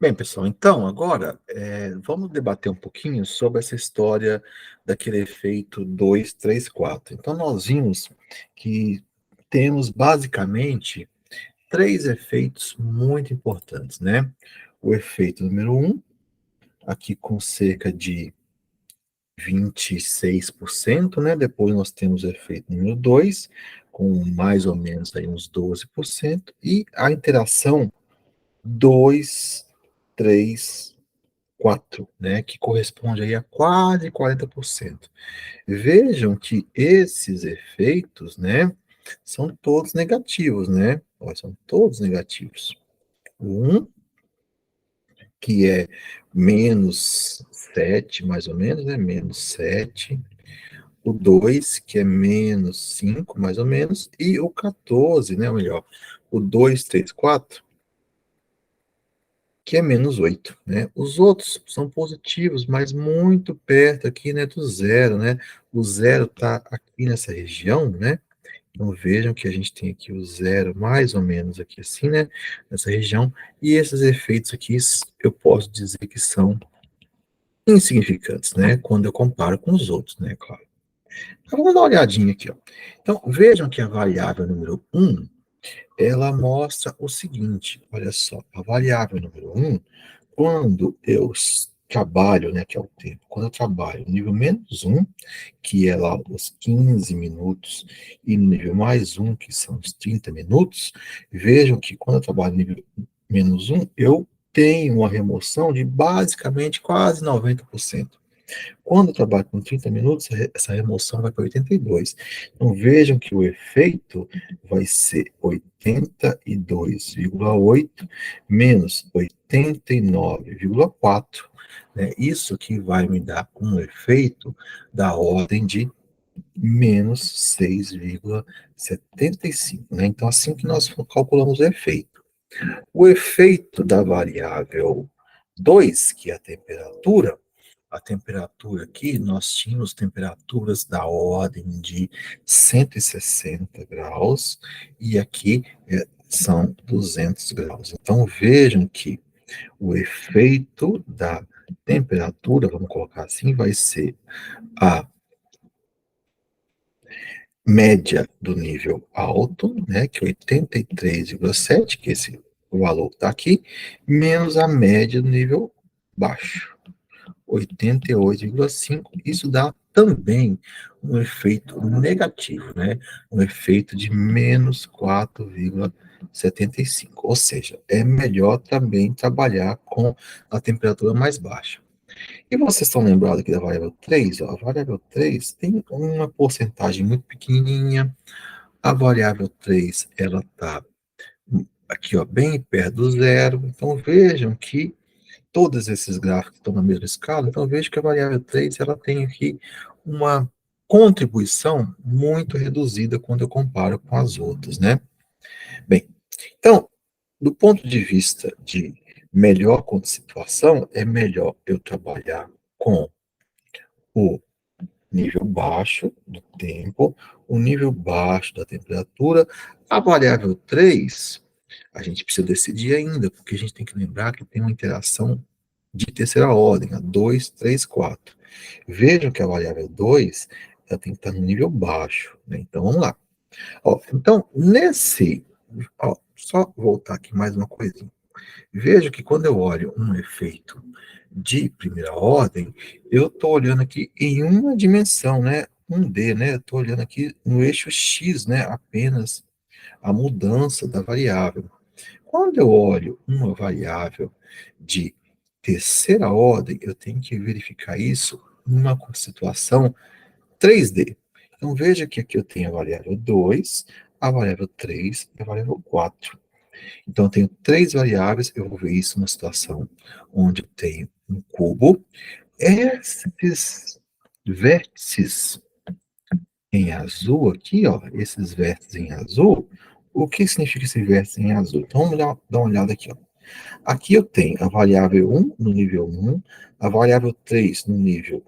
Bem, pessoal, então agora, vamos debater um pouquinho sobre essa história daquele efeito 2, 3, 4. Então nós vimos que temos basicamente 3 efeitos muito importantes, né. O efeito número um, aqui com cerca de 26%, né, depois nós temos o efeito número 2, com mais ou menos aí uns 12%, e a interação 2, 3, 4, né, que corresponde aí a quase 40%. Vejam que esses efeitos, né, são todos negativos, né? Ó, são todos negativos. O 1, que é -7, mais ou menos, né? -7. O 2, que é -5, mais ou menos. E o 14, né? Ou melhor, o 2, 3, 4, que é -8, né? Os outros são positivos, mas muito perto aqui, né, do zero, né? O zero está aqui nessa região, né? Então vejam que a gente tem aqui o zero mais ou menos aqui assim, né? Nessa região. E esses efeitos aqui, eu posso dizer que são insignificantes, né? Quando eu comparo com os outros, né? Claro. Então, vamos dar uma olhadinha aqui, ó. Então, vejam que a variável número um, ela mostra o seguinte, olha só, a variável número um, quando eu trabalho, né, que é o tempo, quando eu trabalho no nível -1, que é lá os 15 minutos, e no nível +1, que são os 30 minutos, vejam que quando eu trabalho no nível -1, eu tenho uma remoção de basicamente quase 90%. Quando eu trabalho com 30 minutos, essa remoção vai para 82. Então vejam que o efeito vai ser 82,8 menos 89,4, né? Isso que vai me dar um efeito da ordem de menos 6,75, né? Então, assim que nós calculamos o efeito. O efeito da variável 2, que é a temperatura aqui, nós tínhamos temperaturas da ordem de 160 graus, e aqui são 200 graus. Então, vejam que o efeito da temperatura, vamos colocar assim, vai ser a média do nível alto, né, que é 83,7, que esse o valor está aqui, menos a média do nível baixo, 88,5. Isso dá também um efeito negativo, né? Um efeito de menos 4,75. Ou seja, é melhor também trabalhar com a temperatura mais baixa. E vocês estão lembrados aqui da variável 3? Ó, a variável 3 tem uma porcentagem muito pequenininha. A variável 3, ela está aqui, ó, bem perto do zero. Então, vejam que todos esses gráficos estão na mesma escala. Então, vejo que a variável 3, ela tem aqui uma contribuição muito reduzida quando eu comparo com as outras, né? Bem, então, do ponto de vista de melhor situação, é melhor eu trabalhar com o nível baixo do tempo, o nível baixo da temperatura. A variável 3, a gente precisa decidir ainda, porque a gente tem que lembrar que tem uma interação de terceira ordem, a 2, 3, 4. Vejam que a variável 2, ela tem que estar no nível baixo, né? Então, vamos lá. Ó, então, só voltar aqui mais uma coisinha. Veja que quando eu olho um efeito de primeira ordem, eu estou olhando aqui em uma dimensão, né? 1D, né? Eu estou olhando aqui no eixo X, né? Apenas a mudança da variável. Quando eu olho uma variável de terceira ordem, eu tenho que verificar isso numa situação 3D. Então veja que aqui eu tenho a variável 2, a variável 3 e a variável 4. Então, eu tenho 3 variáveis, eu vou ver isso numa situação onde eu tenho um cubo. Esses vértices em azul aqui, ó, esses vértices em azul, o que significa esse vértice em azul? Então, vamos dar uma olhada aqui, ó. Aqui eu tenho a variável 1 no nível 1, a variável 3 no nível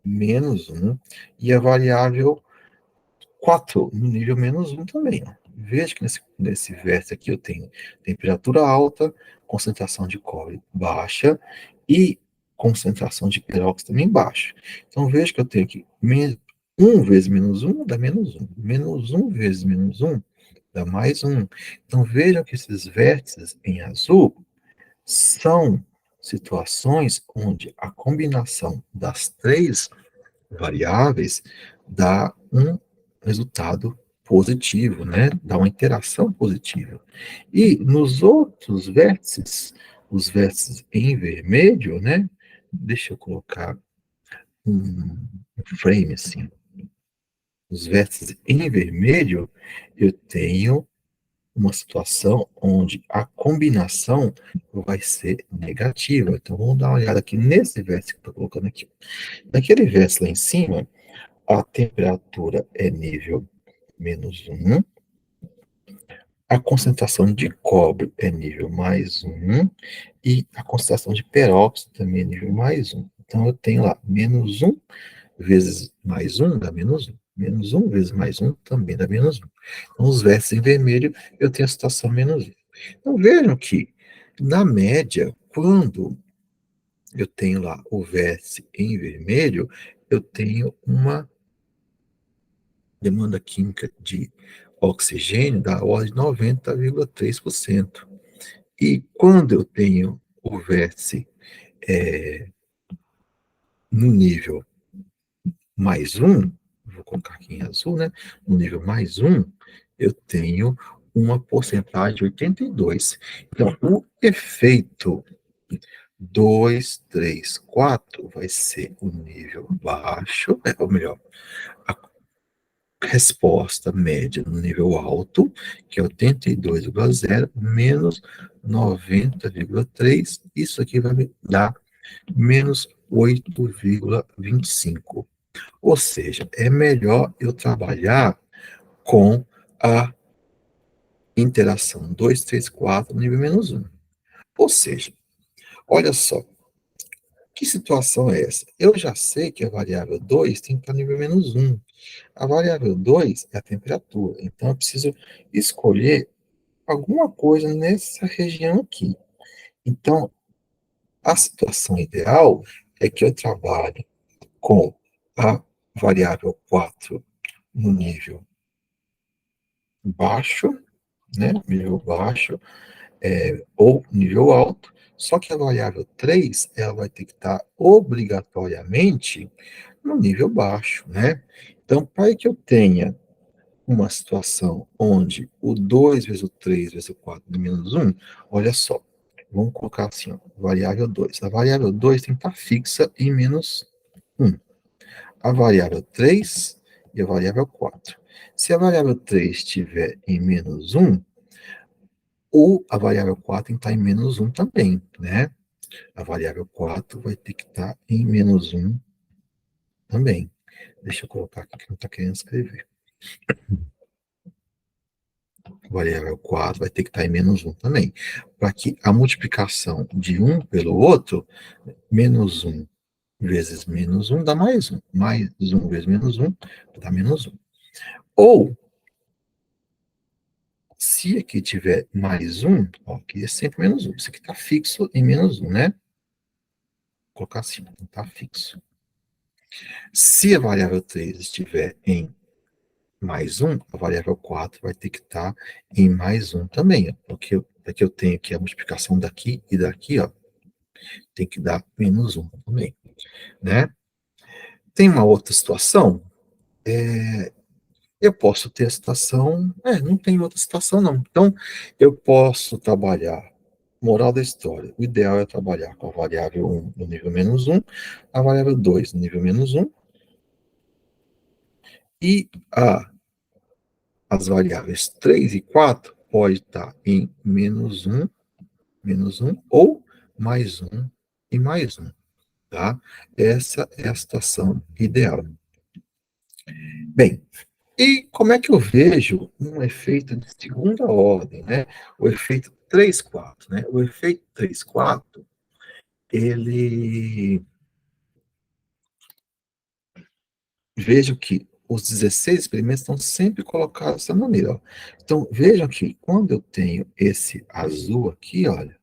-1 e a variável 4 no nível -1 também, ó. veja que nesse vértice aqui eu tenho temperatura alta, concentração de cobre baixa e concentração de peróxido também baixa. Então veja que eu tenho aqui 1 vezes menos 1 dá menos 1. Menos 1 vezes menos 1 dá mais 1. Então vejam que esses vértices em azul são situações onde a combinação das três variáveis dá um resultado positivo, né? Dá uma interação positiva. E nos outros vértices, os vértices em vermelho, né? Deixa eu colocar um frame assim. Os vértices em vermelho, eu tenho uma situação onde a combinação vai ser negativa. Então, vamos dar uma olhada aqui nesse vértice que eu estou colocando aqui. Naquele vértice lá em cima, a temperatura é nível -1, a concentração de cobre é nível +1 e a concentração de peróxido também é nível +1. Então, eu tenho lá -1 vezes +1 dá -1. -1 vezes +1 também dá -1. Então, os vértices em vermelho, eu tenho a situação -1. Então, vejam que, na média, quando eu tenho lá o vértice em vermelho, eu tenho uma demanda química de oxigênio da ordem de 90,3%. E quando eu tenho o vértice no nível +1, vou colocar aqui em azul, né? No nível +1, eu tenho uma porcentagem de 82. Então, o efeito 2, 3, 4 vai ser o nível baixo, ou melhor, a resposta média no nível alto, que é 82,0 menos 90,3, isso aqui vai me dar menos 8,25. Ou seja, é melhor eu trabalhar com a interação 2, 3, 4 no nível -1. Ou seja, olha só, que situação é essa? Eu já sei que a variável 2 tem que estar no nível -1. A variável 2 é a temperatura, então eu preciso escolher alguma coisa nessa região aqui. Então, a situação ideal é que eu trabalhe com a variável 4 no nível baixo, né? Nível baixo, ou nível alto, só que a variável 3 ela vai ter que estar obrigatoriamente no nível baixo, né? Então, para que eu tenha uma situação onde o 2 vezes o 3 vezes o 4 de -1, olha só, vamos colocar assim, ó, variável 2. A variável 2 tem que estar fixa em -1. A variável 3 e a variável 4. Se a variável 3 estiver em -1, ou a variável 4 tem que estar em -1 também, né? A variável 4 vai ter que estar em -1 também. Deixa eu colocar aqui que não está querendo escrever. Variável 4 vai ter que estar em -1 também. Para que a multiplicação de um pelo outro, -1 vezes -1 dá +1. +1 vezes -1 dá -1. Ou, se aqui tiver +1, ó, aqui é sempre -1. Isso aqui está fixo em -1, né? Vou colocar assim, está fixo. Se a variável 3 estiver em +1, a variável 4 vai ter que estar em +1 também, ó, porque eu tenho aqui a multiplicação daqui e daqui, ó, tem que dar -1 também, né? Tem uma outra situação, eu posso ter a situação, não tem outra situação não. Então, eu posso trabalhar, moral da história, o ideal é trabalhar com a variável 1 no nível -1, a variável 2 no nível -1, e as variáveis 3 e 4 pode estar em -1 ou +1 e +1, tá? Essa é a situação ideal. Bem, e como é que eu vejo um efeito de segunda ordem, né? O efeito 3-4, né? O efeito 3-4, ele vejo que os 16 experimentos estão sempre colocados dessa maneira. Ó. Então, vejam que quando eu tenho esse azul aqui, olha,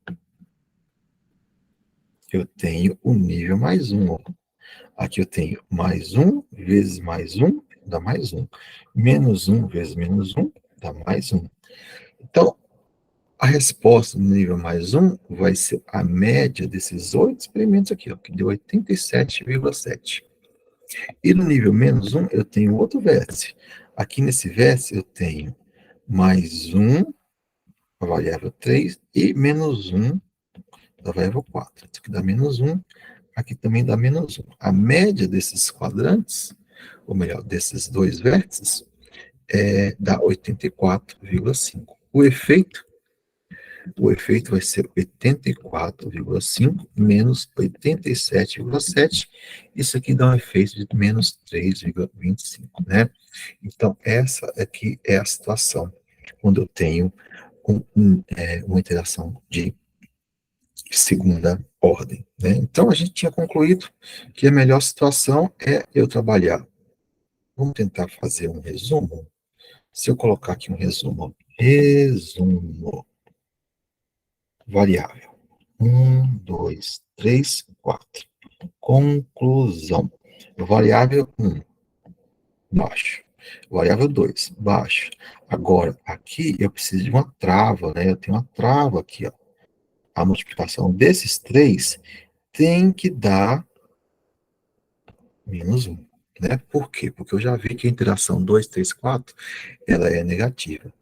eu tenho o nível mais um. Ó. Aqui eu tenho mais um vezes mais um, dá mais um. Menos um vezes menos um, dá mais um. Então, a resposta no nível mais um vai ser a média desses 8 experimentos aqui, ó, que deu 87,7. E no nível menos um, eu tenho outro vértice. Aqui nesse vértice, eu tenho mais um, a variável 3, e menos um, da variável 4. Isso aqui dá menos um, aqui também dá menos um. A média desses quadrantes, ou melhor, desses dois vértices, dá 84,5. O efeito vai ser 84,5 menos 87,7. Isso aqui dá um efeito de menos 3,25, né? Então, essa aqui é a situação quando eu tenho uma interação de segunda ordem, né? Então, a gente tinha concluído que a melhor situação é eu trabalhar. Vamos tentar fazer um resumo? Se eu colocar aqui um resumo, variável. 1, 2, 3, 4. Conclusão. Variável 1, baixo. Variável 2, baixo. Agora, aqui eu preciso de uma trava, né? Eu tenho uma trava aqui, ó. A multiplicação desses três tem que dar menos 1. Né? Por quê? Porque eu já vi que a interação 2, 3, 4, ela é negativa.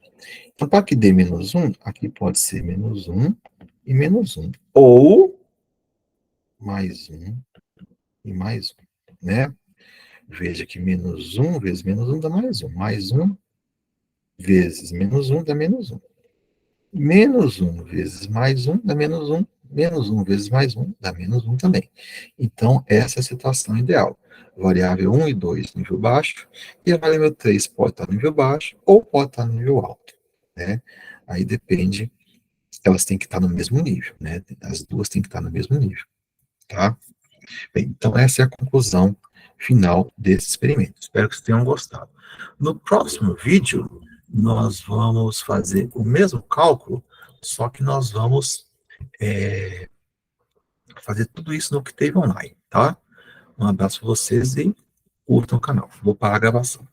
Então, para que dê menos 1, aqui pode ser menos 1 e menos 1. Ou mais 1 e mais 1, né? Veja que menos 1 vezes menos 1 dá mais 1. Mais 1 vezes menos 1 dá menos 1. Menos 1 vezes mais 1 dá menos 1. Menos 1 vezes mais 1 dá menos 1 também. Então, essa é a situação ideal. Variável 1 e 2, nível baixo, e a variável 3 pode estar no nível baixo ou pode estar no nível alto. Né? Aí depende, elas têm que estar no mesmo nível. Né? As duas têm que estar no mesmo nível. Tá? Bem, então, essa é a conclusão final desse experimento. Espero que vocês tenham gostado. No próximo vídeo, nós vamos fazer o mesmo cálculo, só que nós vamos fazer tudo isso no Octave Online, tá? Um abraço para vocês e curtam o canal. Vou parar a gravação.